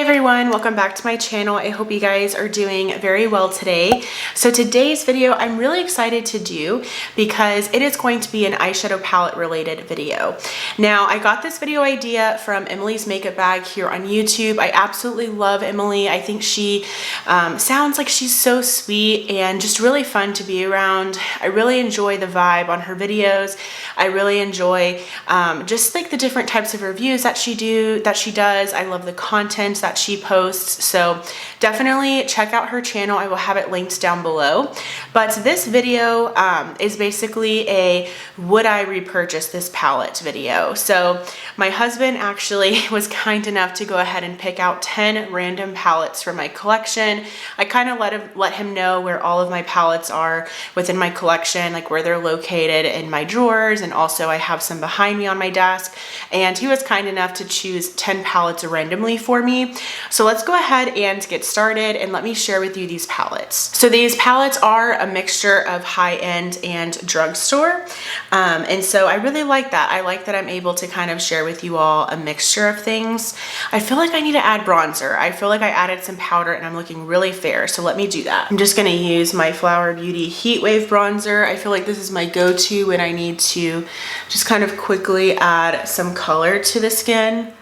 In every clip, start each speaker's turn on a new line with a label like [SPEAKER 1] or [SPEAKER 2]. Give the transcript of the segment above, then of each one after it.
[SPEAKER 1] everyone, welcome back to my channel. I hope you guys are doing very well today. So today's video I'm really excited to do because it is going to be an eyeshadow palette related video. Now I got this video idea from Emily's Makeup Bag here on YouTube. I absolutely love Emily. I think she sounds like she's so sweet and just really fun to be around. I really enjoy the vibe on her videos. I really enjoy just like the different types of reviews that she does. I love the content that she posts, so definitely check out her channel. I will have it linked down below. But this video is basically a would I repurchase this palette video. So my husband actually was kind enough to go ahead and pick out 10 random palettes from my collection. I kind of let him know where all of my palettes are within my collection, like where they're located in my drawers, and also I have some behind me on my desk, and he was kind enough to choose 10 palettes randomly for me. So let's go ahead and get started and let me share with you these palettes. So these palettes are a mixture of high-end and drugstore, and so I really like that. I like that I'm able to kind of share with you all a mixture of things. I feel like I need to add bronzer. I feel like I added some powder and I'm looking really fair, so let me do that. I'm just going to use my Flower Beauty Heat Wave bronzer. I feel like this is my go-to when I need to just kind of quickly add some color to the skin.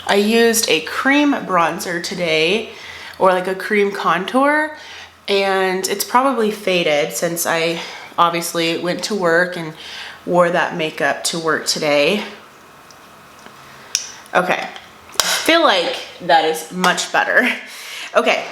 [SPEAKER 1] I used a cream bronzer today, or like a cream contour, and it's probably faded since I obviously went to work and wore that makeup to work today. Okay, I feel like that is much better. Okay.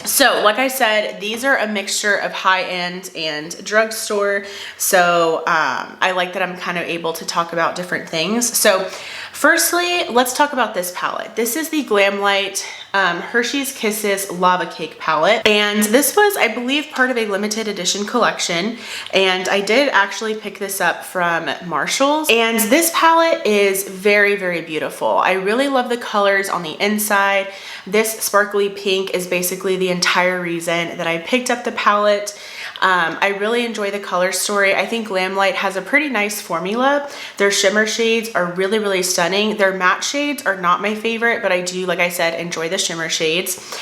[SPEAKER 1] So like I said, these are a mixture of high-end and drugstore. So I like that I'm kind of able to talk about different things. So firstly, let's talk about this palette. This is the Glamlight Hershey's Kisses Lava Cake palette. And this was, I believe, part of a limited edition collection. And I did actually pick this up from Marshall's. And this palette is very, very beautiful. I really love the colors on the inside. This sparkly pink is basically the entire reason that I picked up the palette. I really enjoy the color story. I think Glamlight has a pretty nice formula. Their shimmer shades are really, really stunning. Their matte shades are not my favorite, but I do, like I said, enjoy the shimmer shades.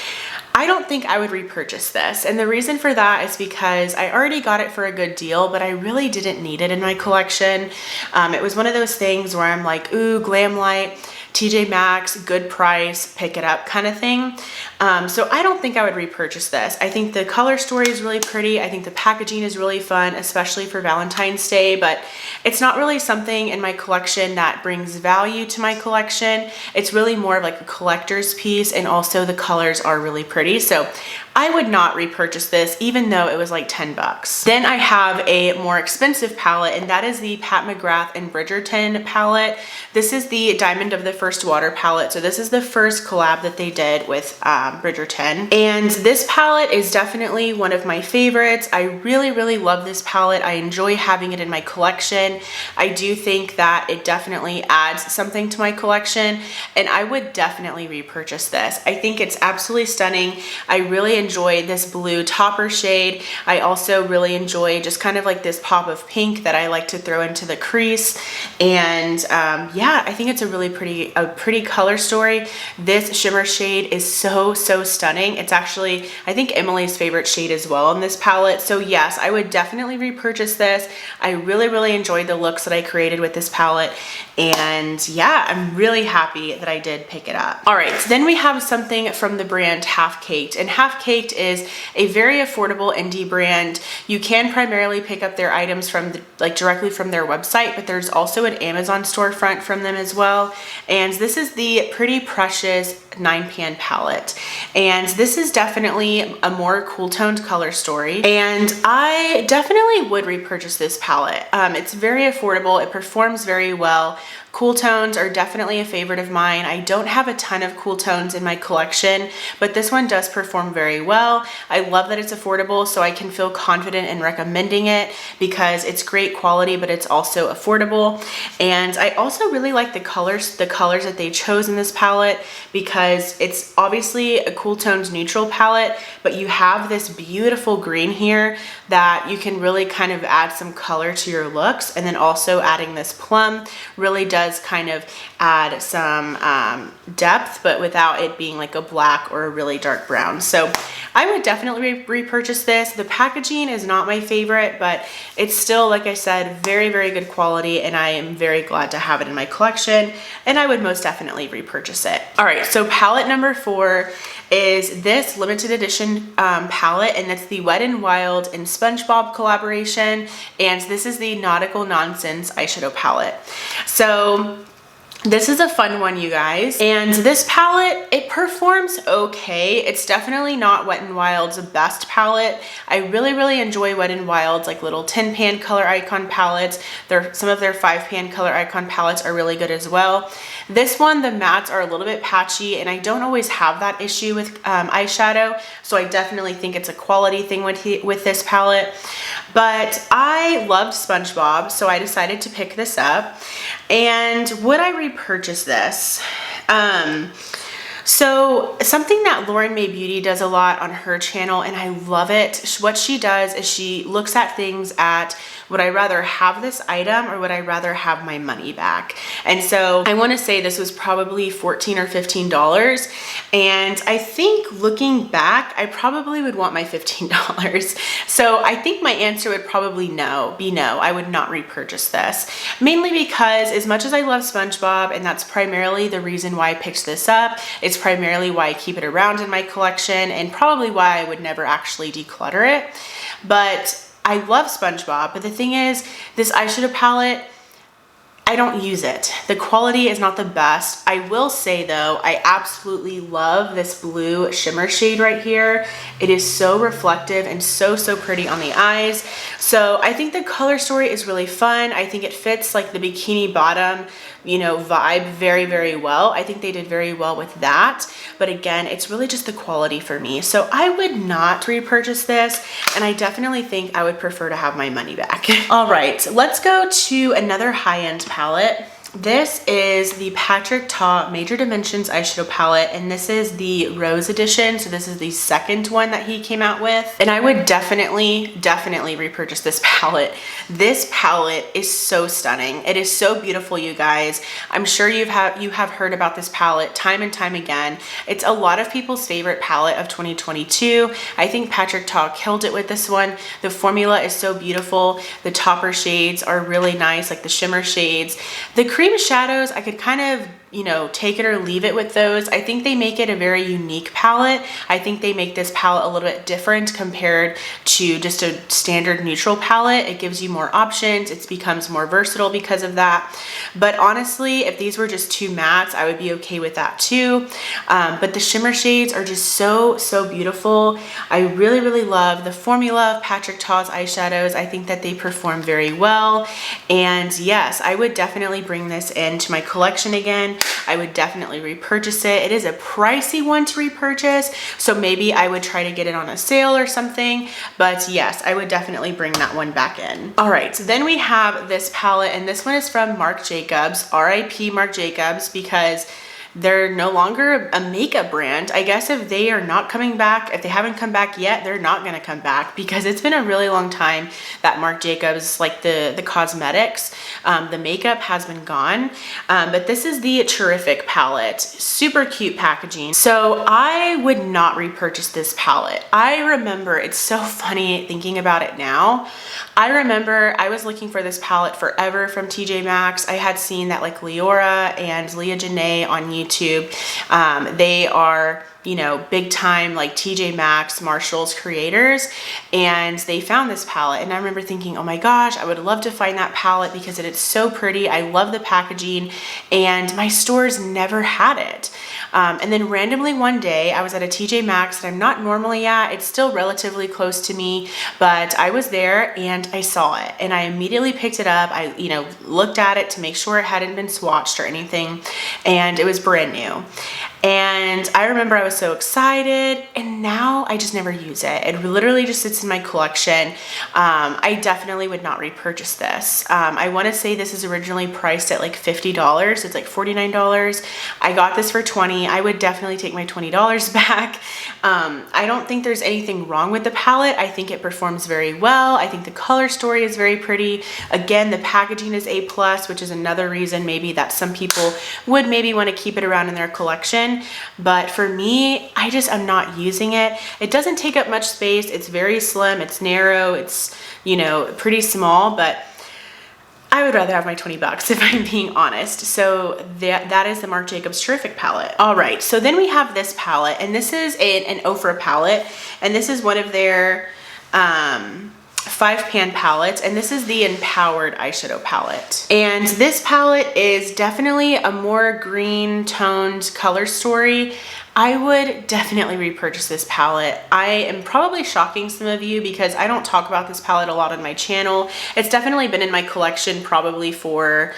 [SPEAKER 1] I don't think I would repurchase this, and the reason for that is because I already got it for a good deal, but I really didn't need it in my collection. It was one of those things where I'm like, ooh, Glamlight, TJ Maxx, good price, pick it up kind of thing. So I don't think I would repurchase this. I think the color story is really pretty. I think the packaging is really fun, especially for Valentine's Day, but it's not really something in my collection that brings value to my collection. It's really more of like a collector's piece, and also the colors are really pretty. So I would not repurchase this even though it was like 10 bucks. Then I have a more expensive palette, and that is the Pat McGrath and Bridgerton palette. This is the Diamond of the First Water palette. So this is the first collab that they did with Bridgerton. And this palette is definitely one of my favorites. I really, really love this palette. I enjoy having it in my collection. I do think that it definitely adds something to my collection, and I would definitely repurchase this. I think it's absolutely stunning. I really enjoy this blue topper shade. I also really enjoy just kind of like this pop of pink that I like to throw into the crease. And yeah, I think it's a really pretty color story. This shimmer shade is so stunning. It's actually, I think, Emily's favorite shade as well in this palette. So yes, I would definitely repurchase this. I really enjoyed the looks that I created with this palette, and yeah, I'm really happy that I did pick it up. All right, so then we have something from the brand Half Caked, and Half Caked is a very affordable indie brand. You can primarily pick up their items from directly from their website, but there's also an Amazon storefront from them as well. And this is the Pretty Precious 9-pan palette, and this is definitely a more cool toned color story, and I definitely would repurchase this palette. It's very affordable, it performs very well. Cool tones are definitely a favorite of mine. I don't have a ton of cool tones in my collection, but this one does perform very well. I love that it's affordable, so I can feel confident in recommending it because it's great quality, but it's also affordable. And I also really like the colors that they chose in this palette, because it's obviously a cool tones neutral palette, but you have this beautiful green here that you can really kind of add some color to your looks, and then also adding this plum really does does kind of add some depth, but without it being like a black or a really dark brown. So I would definitely repurchase this. The packaging is not my favorite, but it's still, like I said, very, very good quality, and I am very glad to have it in my collection, and I would most definitely repurchase it. All right, so palette number 4 is this limited edition palette, and it's the Wet n Wild and SpongeBob collaboration, and this is the Nautical Nonsense eyeshadow palette. So this is a fun one, you guys. And this palette, it performs okay. It's definitely not Wet n Wild's best palette. I really, really enjoy Wet n Wild's like little 10-pan color icon palettes. Some of their 5-pan color icon palettes are really good as well. This one, the mattes are a little bit patchy, and I don't always have that issue with eyeshadow, so I definitely think it's a quality thing with this palette. But I loved SpongeBob, so I decided to pick this up. And would I repurchase this? So something that Lauren May Beauty does a lot on her channel, and I love it. What she does is she looks at things at, would I rather have this item or would I rather have my money back? And so I want to say this was probably $14 or $15. And I think looking back, I probably would want my $15. So I think my answer would probably be no, I would not repurchase this. Mainly because as much as I love SpongeBob, and that's primarily the reason why I picked this up, it's primarily why I keep it around in my collection, and probably why I would never actually declutter it. But I love SpongeBob, but the thing is, this eyeshadow palette, I don't use it. The quality is not the best. I will say though, I absolutely love this blue shimmer shade right here. It is so reflective and so, so pretty on the eyes. So I think the color story is really fun. I think it fits like the bikini bottom, you know, vibe very, very well. I think they did very well with that. But again, it's really just the quality for me. So I would not repurchase this, and I definitely think I would prefer to have my money back. All right, let's go to another high-end palette. This is the Patrick Ta Major Dimensions eyeshadow palette, and this is the Rose edition. So this is the second one that he came out with, and I would definitely repurchase this palette. This palette is so stunning. It is so beautiful, you guys. I'm sure you have heard about this palette time and time again. It's a lot of people's favorite palette of 2022. I think Patrick Ta killed it with this one. The formula is so beautiful. The topper shades are really nice, like the shimmer shades. The cream shadows, I could kind of, you know, take it or leave it with those. I think they make it a very unique palette. I think they make this palette a little bit different compared to just a standard neutral palette. It gives you more options. It becomes more versatile because of that. But honestly, if these were just 2 mattes, I would be okay with that too. But the shimmer shades are just so, so beautiful. I really, really love the formula of Patrick Ta's eyeshadows. I think that they perform very well. And yes, I would definitely bring this into my collection again. I would definitely repurchase it. It is a pricey one to repurchase, so maybe I would try to get it on a sale or something, but yes, I would definitely bring that one back in. All right, so then we have this palette, and this one is from Marc Jacobs, RIP Marc Jacobs, because they're no longer a makeup brand. I guess if they are not coming back, if they haven't come back yet, they're not gonna come back, because it's been a really long time that Marc Jacobs, like the cosmetics, the makeup has been gone. But this is the Terrific palette. Super cute packaging. So I would not repurchase this palette. I remember, it's so funny thinking about it now. I remember I was looking for this palette forever from TJ Maxx. I had seen that like Leora and Leah Janae on YouTube, they are, you know, big time like TJ Maxx, Marshall's creators, and they found this palette, and I remember thinking, oh my gosh, I would love to find that palette because it is so pretty. I love the packaging, and my stores never had it. And then randomly one day I was at a TJ Maxx that I'm not normally at. It's still relatively close to me, but I was there and I saw it, and I immediately picked it up. I, you know, looked at it to make sure it hadn't been swatched or anything, and it was brand new. And I remember I was so excited, and now I just never use it. It literally just sits in my collection. I definitely would not repurchase this. I want to say this is originally priced at like $50. It's like $49. I got this for $20. I would definitely take my $20 back. I don't think there's anything wrong with the palette. I think it performs very well. I think the color story is very pretty. Again, the packaging is A+, which is another reason maybe that some people would maybe want to keep it around in their collection. But for me, I just am not using it. It doesn't take up much space. It's very slim, it's narrow, it's, you know, pretty small, but I would rather have my 20 bucks if I'm being honest. So that is the Marc Jacobs Terrific palette. All right, so then we have this palette, and this is an Ofra palette, and this is one of their 5-pan palettes, and this is the Empowered eyeshadow palette. And this palette is definitely a more green toned color story. I would definitely repurchase this palette. I am probably shocking some of you because I don't talk about this palette a lot on my channel. It's definitely been in my collection probably for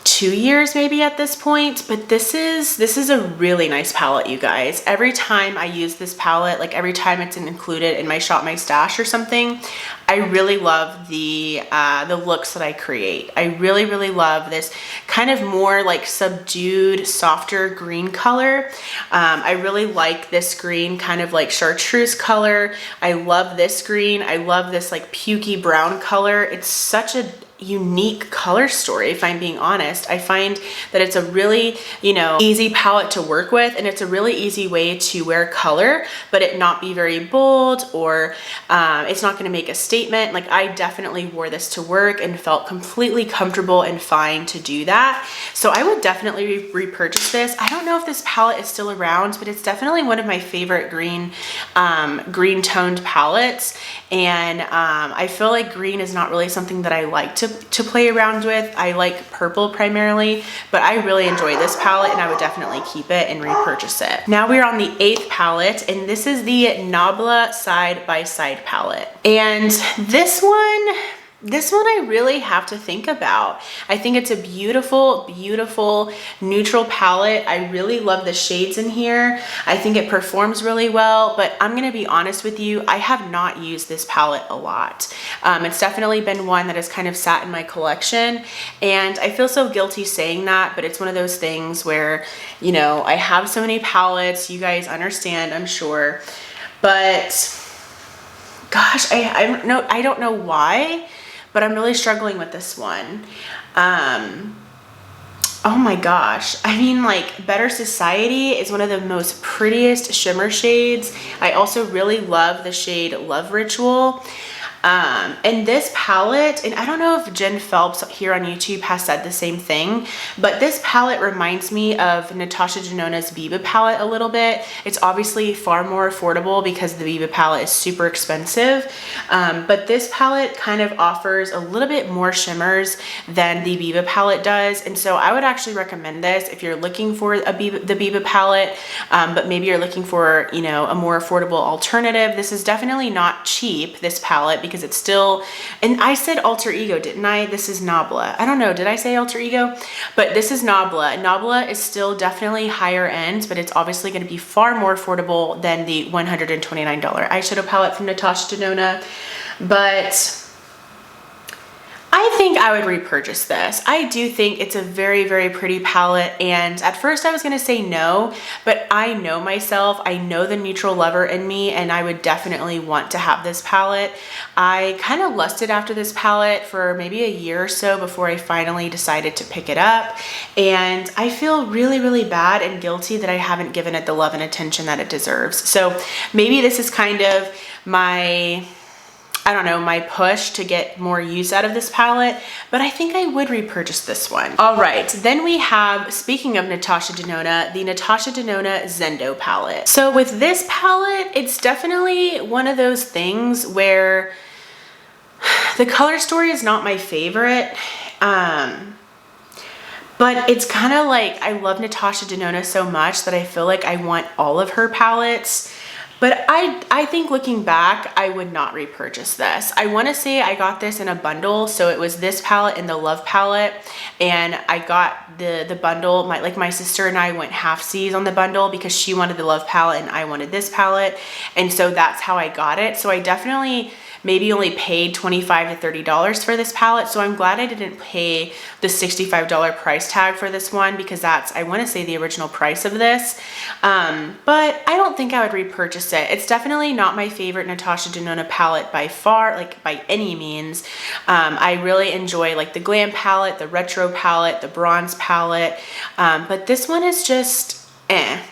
[SPEAKER 1] 2 years maybe at this point, but this is a really nice palette, you guys. Every time I use this palette, like every time it's included in my Shop My Stash or something, I really love the looks that I create. I really love this kind of more like subdued, softer green color. I really like this green kind of like chartreuse color. I love this green. I love this like pukey brown color. It's such a unique color story, if I'm being honest. I find that it's a really, you know, easy palette to work with, and it's a really easy way to wear color, but it not be very bold, or it's not gonna make a statement. Like, I definitely wore this to work and felt completely comfortable and fine to do that. So I would definitely repurchase this. I don't know if this palette is still around, but it's definitely one of my favorite green toned palettes. And I feel like green is not really something that I like to play around with. I like purple primarily, but I really enjoy this palette, and I would definitely keep it and repurchase it. Now we're on the 8th palette, and this is the Nabla Side by Side palette. And this one I really have to think about. I think it's a beautiful, beautiful neutral palette. I really love the shades in here. I think it performs really well, but I'm gonna be honest with you, I have not used this palette a lot. It's definitely been one that has kind of sat in my collection, and I feel so guilty saying that, but it's one of those things where, you know, I have so many palettes, you guys understand, I'm sure, but gosh, I don't know why, but I'm really struggling with this one. Oh my gosh. I mean, like, Better Society is one of the most prettiest shimmer shades. I also really love the shade Love Ritual. And this palette, and I don't know if Jen Phelps here on YouTube has said the same thing, but this palette reminds me of Natasha Denona's Viva palette a little bit. It's obviously far more affordable because the Viva palette is super expensive, but this palette kind of offers a little bit more shimmers than the Viva palette does, and so I would actually recommend this if you're looking for the Viva palette, but maybe you're looking for, you know, a more affordable alternative. This is definitely not cheap, this palette, because it's still, and I said Alter Ego, didn't I? This is Nabla. I don't know, did I say Alter Ego? But this is Nabla. Nabla is still definitely higher end, but it's obviously going to be far more affordable than the $129 eyeshadow palette from Natasha Denona. But I think I would repurchase this. I do think it's a very, very pretty palette, and at first I was gonna say no, but I know myself, I know the neutral lover in me, and I would definitely want to have this palette. I kind of lusted after this palette for maybe a year or so before I finally decided to pick it up, and I feel really, really bad and guilty that I haven't given it the love and attention that it deserves. So maybe this is kind of my, I don't know, my push to get more use out of this palette, but I think I would repurchase this one. All right, then we have, speaking of Natasha Denona, the Natasha Denona Zendo palette. So with this palette, it's definitely one of those things where the color story is not my favorite, but it's kind of like, I love Natasha Denona so much that I feel like I want all of her palettes. But I think looking back, I would not repurchase this. I want to say I got this in a bundle. So it was this palette and the Love palette. And I got the bundle. My sister and I went halfsies on the bundle because she wanted the Love palette and I wanted this palette. And so that's how I got it. So I definitely maybe only paid $25 to $30 for this palette. So I'm glad I didn't pay the $65 price tag for this one, because that's, I want to say, the original price of this. But I don't think I would repurchase it. It's definitely not my favorite Natasha Denona palette by far, like by any means. I really enjoy like the Glam palette, the Retro palette, the Bronze palette. But this one is just,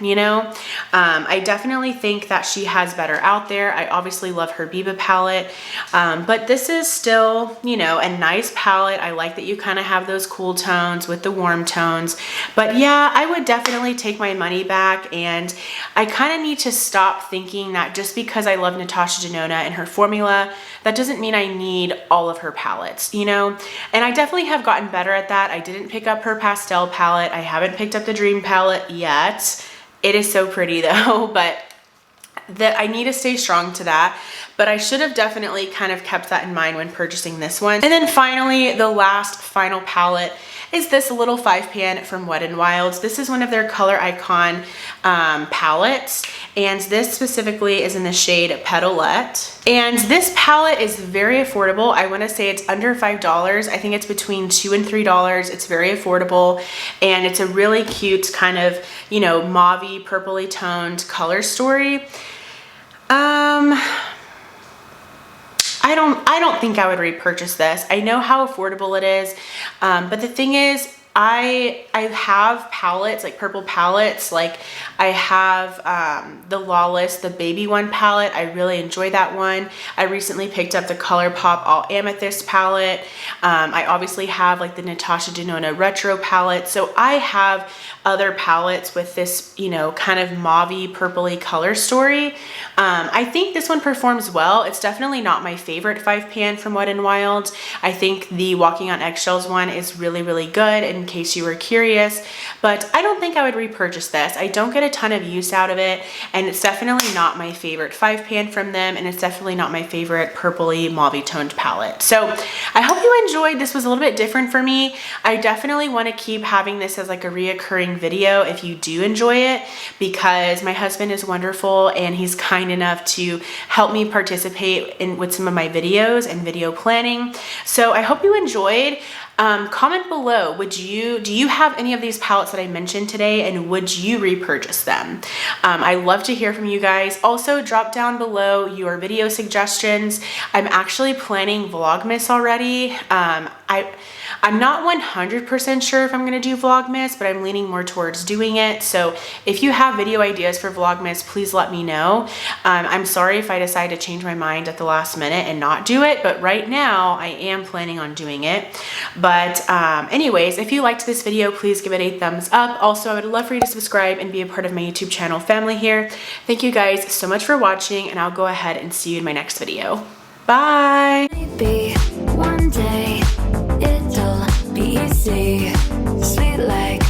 [SPEAKER 1] you know. I definitely think that she has better out there. I obviously love her Biba palette, but this is still, you know, a nice palette. I like that you kind of have those cool tones with the warm tones. But yeah, I would definitely take my money back, and I kind of need to stop thinking that just because I love Natasha Denona and her formula, that doesn't mean I need all of her palettes, you know. And I definitely have gotten better at that. I didn't pick up her pastel palette. I haven't picked up the Dream palette yet. It is so pretty though, but I need to stay strong to that. But I should have definitely kind of kept that in mind when purchasing this one. And then finally, the last final palette is this little 5-pan from Wet n Wild's. This is one of their Color Icon palettes, and this specifically is in the shade Petalette. And this palette is very affordable. I want to say it's under $5. I think it's between $2 and $3. It's very affordable, and it's a really cute kind of, you know, mauvey, purpley toned color story. I don't think I would repurchase this. I know how affordable it is, but the thing is, I have palettes, like purple palettes. Like I have the Lawless, the baby one palette. I really enjoy that one. I recently picked up the ColourPop All Amethyst palette. I obviously have like the Natasha Denona Retro palette. So I have other palettes with this, you know, kind of mauvey, purpley color story. I think this one performs well. It's definitely not my favorite 5-pan from Wet n Wild. I think the Walking on Eggshells one is really, really good, in case you were curious, but I don't think I would repurchase this. I don't get a ton of use out of it, and it's definitely not my favorite 5-pan from them, and it's definitely not my favorite purpley mauvey toned palette. So I hope you enjoyed. This was a little bit different for me. I definitely want to keep having this as like a reoccurring video if you do enjoy it, because my husband is wonderful and he's kind enough to help me participate with some of my videos and video planning. So I hope you enjoyed. Comment below, do you have any of these palettes that I mentioned today, and would you repurchase them? I love to hear from you guys. Also, drop down below your video suggestions. I'm actually planning Vlogmas already. I'm not 100% sure if I'm going to do Vlogmas, but I'm leaning more towards doing it. So if you have video ideas for Vlogmas, please let me know. I'm sorry if I decide to change my mind at the last minute and not do it, but right now I am planning on doing it. But anyways, if you liked this video, please give it a thumbs up. Also, I would love for you to subscribe and be a part of my YouTube channel family here. Thank you guys so much for watching, and I'll go ahead and see you in my next video. Bye!
[SPEAKER 2] Maybe one day it'll be easy, sweet like